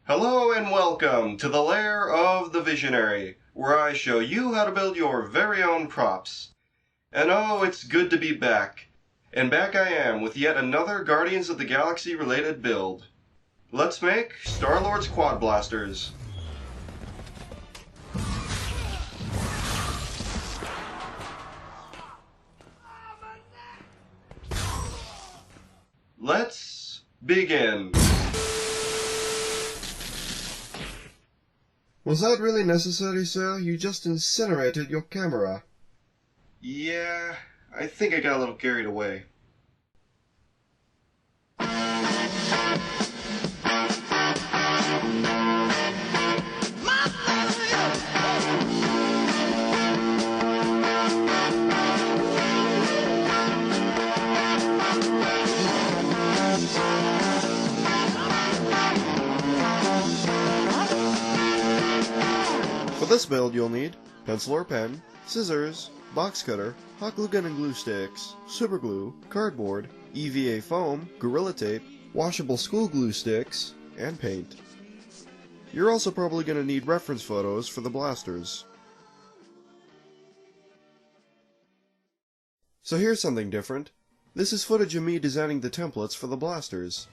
Hello and welcome to the Lair of the Visionary, where I show you how to build your very own props. And oh, it's good to be back. And back I am with yet another Guardians of the Galaxy related build. Let's make Star-Lord's Quad Blasters. Let's begin. Was that really necessary, sir? You just incinerated your camera. Yeah, I think I got a little carried away. For this build, you'll need pencil or pen, scissors, box cutter, hot glue gun and glue sticks, super glue, cardboard, EVA foam, Gorilla Tape, washable school glue sticks, and paint. You're also probably going to need reference photos for the blasters. So here's something different. This is footage of me designing the templates for the blasters.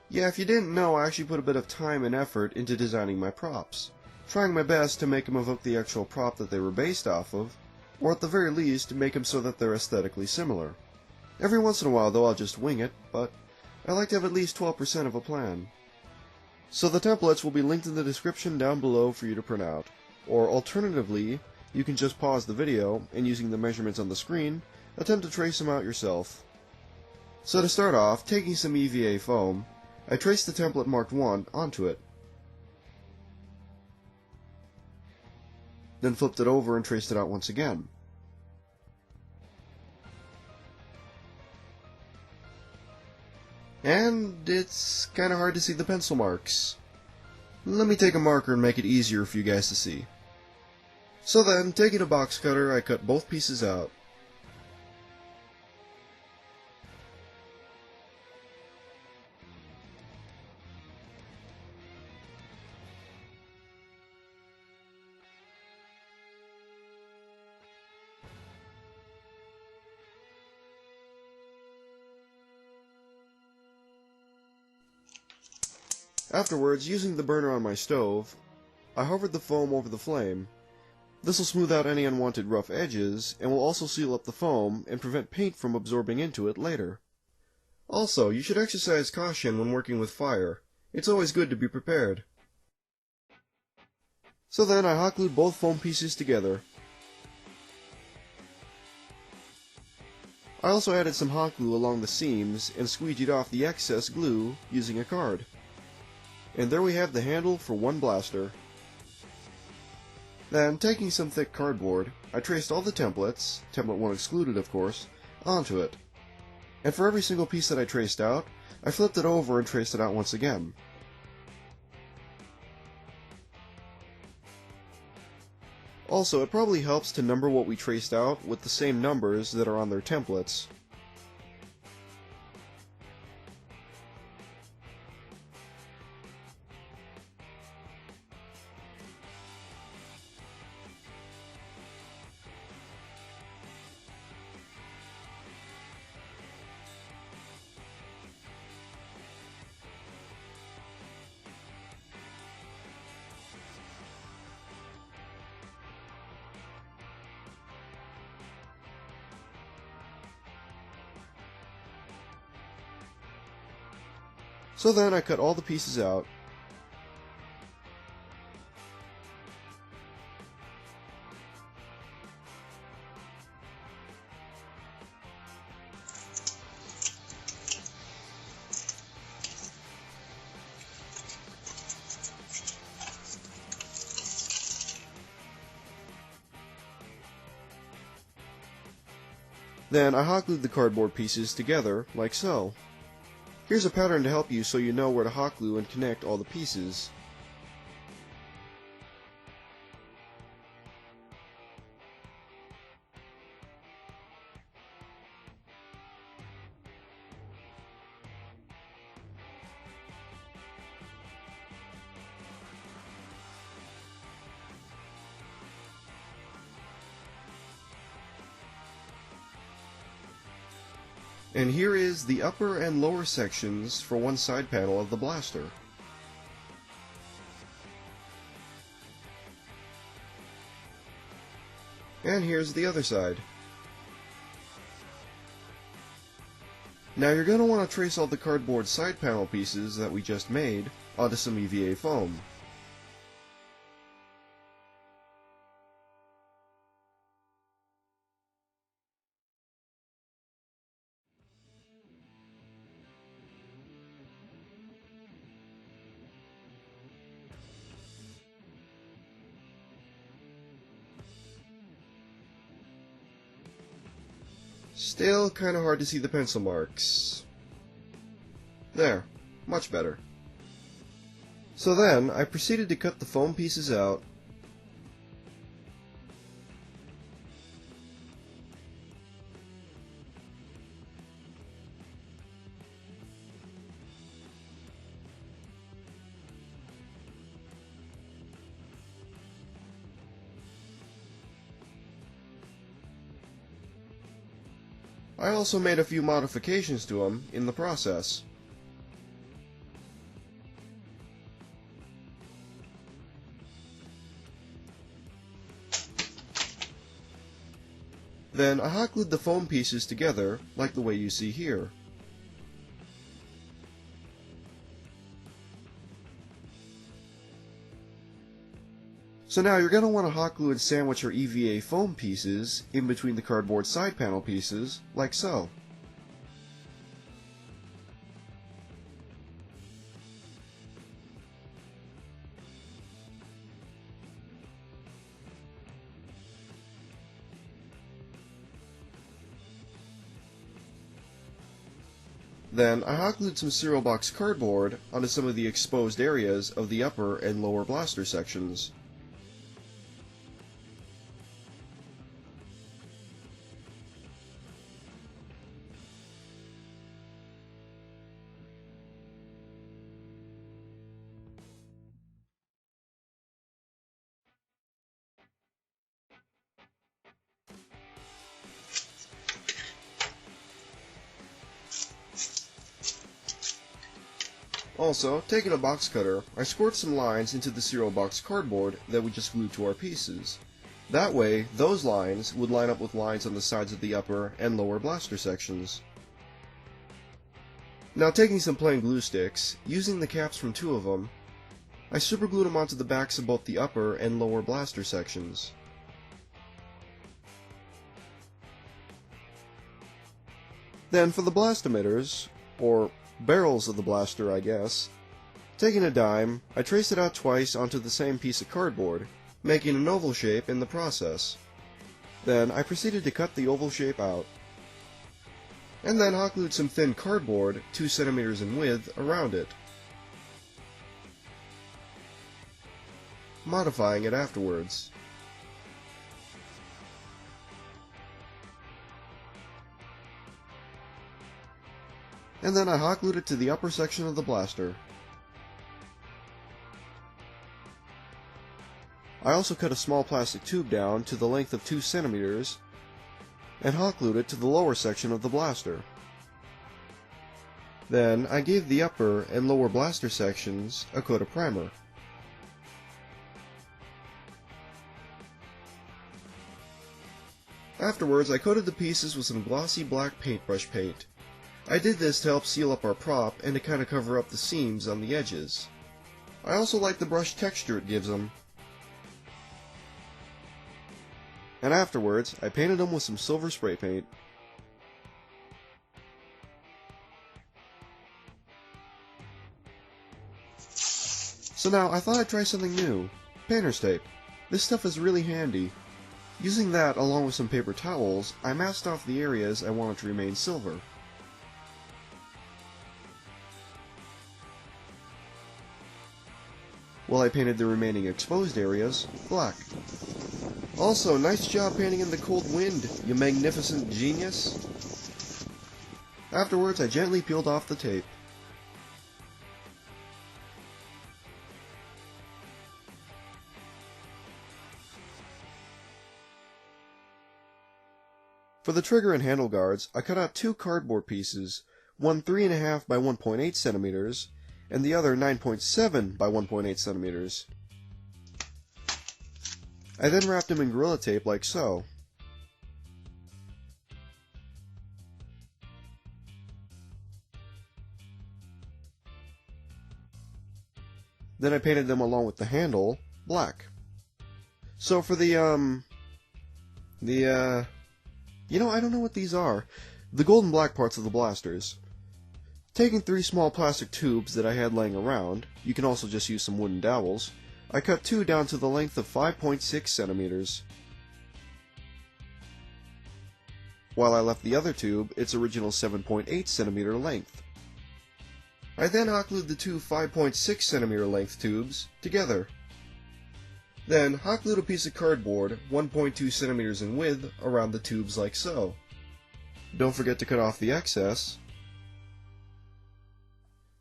Yeah, if you didn't know, I actually put a bit of time and effort into designing my props, trying my best to make them evoke the actual prop that they were based off of, or at the very least, make them so that they're aesthetically similar. Every once in a while, though, I'll just wing it, but I like to have at least 12% of a plan. So the templates will be linked in the description down below for you to print out, or alternatively, you can just pause the video, and using the measurements on the screen, attempt to trace them out yourself. So to start off, taking some EVA foam, I traced the template marked 1 onto it. Then flipped it over and traced it out once again. And it's kinda hard to see the pencil marks. Let me take a marker and make it easier for you guys to see. So then, taking a box cutter, I cut both pieces out. Afterwards, using the burner on my stove, I hovered the foam over the flame. This will smooth out any unwanted rough edges, and will also seal up the foam and prevent paint from absorbing into it later. Also, you should exercise caution when working with fire. It's always good to be prepared. So then I hot glued both foam pieces together. I also added some hot glue along the seams and squeegeed off the excess glue using a card. And there we have the handle for one blaster. Then, taking some thick cardboard, I traced all the templates, template 1 excluded of course, onto it. And for every single piece that I traced out, I flipped it over and traced it out once again. Also, it probably helps to number what we traced out with the same numbers that are on their templates. So then I cut all the pieces out. Then I hot glued the cardboard pieces together, like so. Here's a pattern to help you so you know where to hot glue and connect all the pieces. And here is the upper and lower sections for one side panel of the blaster. And here's the other side. Now you're going to want to trace all the cardboard side panel pieces that we just made onto some EVA foam. Still kinda hard to see the pencil marks. There, much better. So then, I proceeded to cut the foam pieces out, I also made a few modifications to them in the process. Then I hot glued the foam pieces together like the way you see here. So now you're going to want to hot glue and sandwich your EVA foam pieces in between the cardboard side panel pieces, like so. Then I hot glued some cereal box cardboard onto some of the exposed areas of the upper and lower blaster sections. Also, taking a box cutter, I scored some lines into the cereal box cardboard that we just glued to our pieces. That way, those lines would line up with lines on the sides of the upper and lower blaster sections. Now taking some plain glue sticks, using the caps from two of them, I superglued them onto the backs of both the upper and lower blaster sections. Then for the blast emitters, or barrels of the blaster I guess, taking a dime, I traced it out twice onto the same piece of cardboard, making an oval shape in the process. Then I proceeded to cut the oval shape out, and then hot glued some thin cardboard 2 centimeters in width around it, modifying it afterwards. And then I hot glued it to the upper section of the blaster. I also cut a small plastic tube down to the length of 2 centimeters and hot glued it to the lower section of the blaster. Then I gave the upper and lower blaster sections a coat of primer. Afterwards, I coated the pieces with some glossy black paintbrush paint. I did this to help seal up our prop and to kind of cover up the seams on the edges. I also like the brush texture it gives them. And afterwards, I painted them with some silver spray paint. So now, I thought I'd try something new. Painter's tape. This stuff is really handy. Using that along with some paper towels, I masked off the areas I wanted to remain silver. While I painted the remaining exposed areas black. Also, nice job painting in the cold wind, you magnificent genius. Afterwards, I gently peeled off the tape. For the trigger and handle guards, I cut out two cardboard pieces, one 3.5 by 1.8 centimeters, and the other 9.7 by 1.8 centimeters. I then wrapped them in Gorilla Tape like so. Then I painted them along with the handle black. So for I don't know what these are. The gold and black parts of the blasters. Taking 3 small plastic tubes that I had laying around, you can also just use some wooden dowels, I cut 2 down to the length of 5.6 centimeters. While I left the other tube its original 7.8 centimeter length. I then hot glued the two 5.6 centimeter length tubes together. Then hot glued a piece of cardboard 1.2 centimeters in width around the tubes like so. Don't forget to cut off the excess.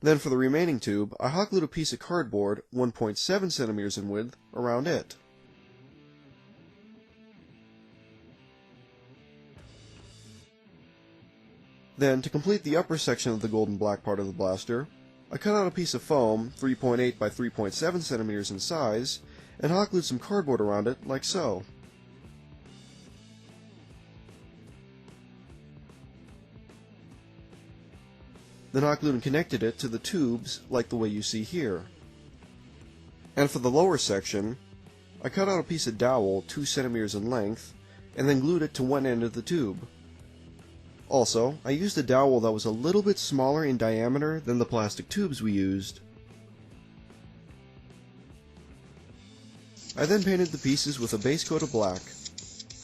Then for the remaining tube, I hot glued a piece of cardboard 1.7 centimeters in width around it. Then, to complete the upper section of the gold and black part of the blaster, I cut out a piece of foam 3.8 by 3.7 centimeters in size, and hot glued some cardboard around it like so. Then hot glued and connected it to the tubes like the way you see here. And for the lower section, I cut out a piece of dowel 2 centimeters in length, and then glued it to one end of the tube. Also, I used a dowel that was a little bit smaller in diameter than the plastic tubes we used. I then painted the pieces with a base coat of black,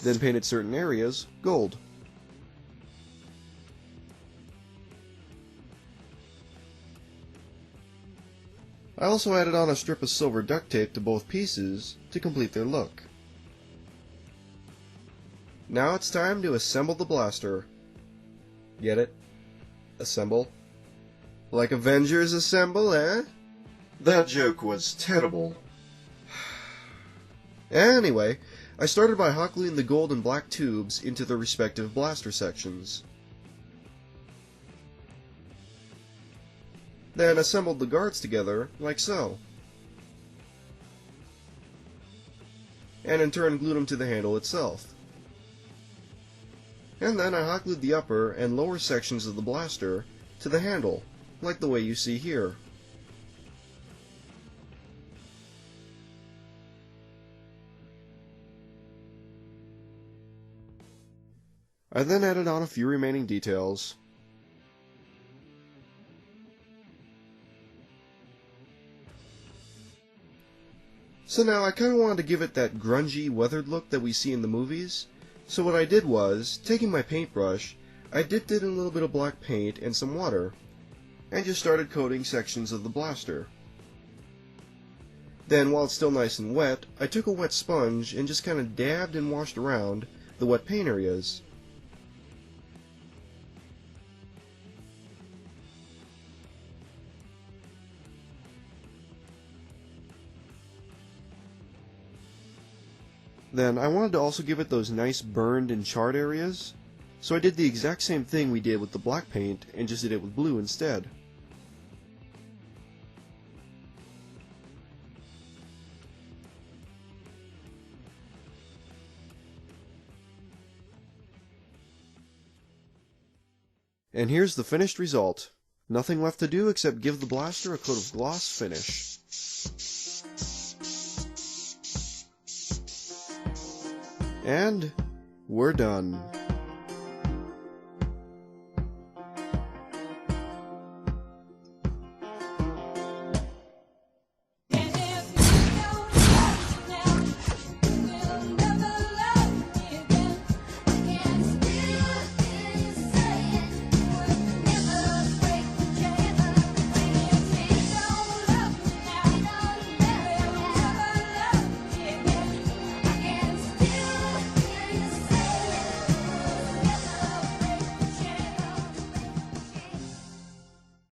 then painted certain areas gold. I also added on a strip of silver duct tape to both pieces to complete their look. Now it's time to assemble the blaster. Get it? Assemble? Like Avengers assemble, eh? That joke was terrible. Anyway, I started by hot gluing the gold and black tubes into their respective blaster sections. Then assembled the guards together, like so. And in turn glued them to the handle itself. And then I hot glued the upper and lower sections of the blaster to the handle, like the way you see here. I then added on a few remaining details. So now I kinda wanted to give it that grungy, weathered look that we see in the movies. So what I did was, taking my paintbrush, I dipped it in a little bit of black paint and some water, and just started coating sections of the blaster. Then, while it's still nice and wet, I took a wet sponge and just kinda dabbed and washed around the wet paint areas. Then I wanted to also give it those nice burned and charred areas, so I did the exact same thing we did with the black paint and just did it with blue instead. And here's the finished result. Nothing left to do except give the blaster a coat of gloss finish. And we're done.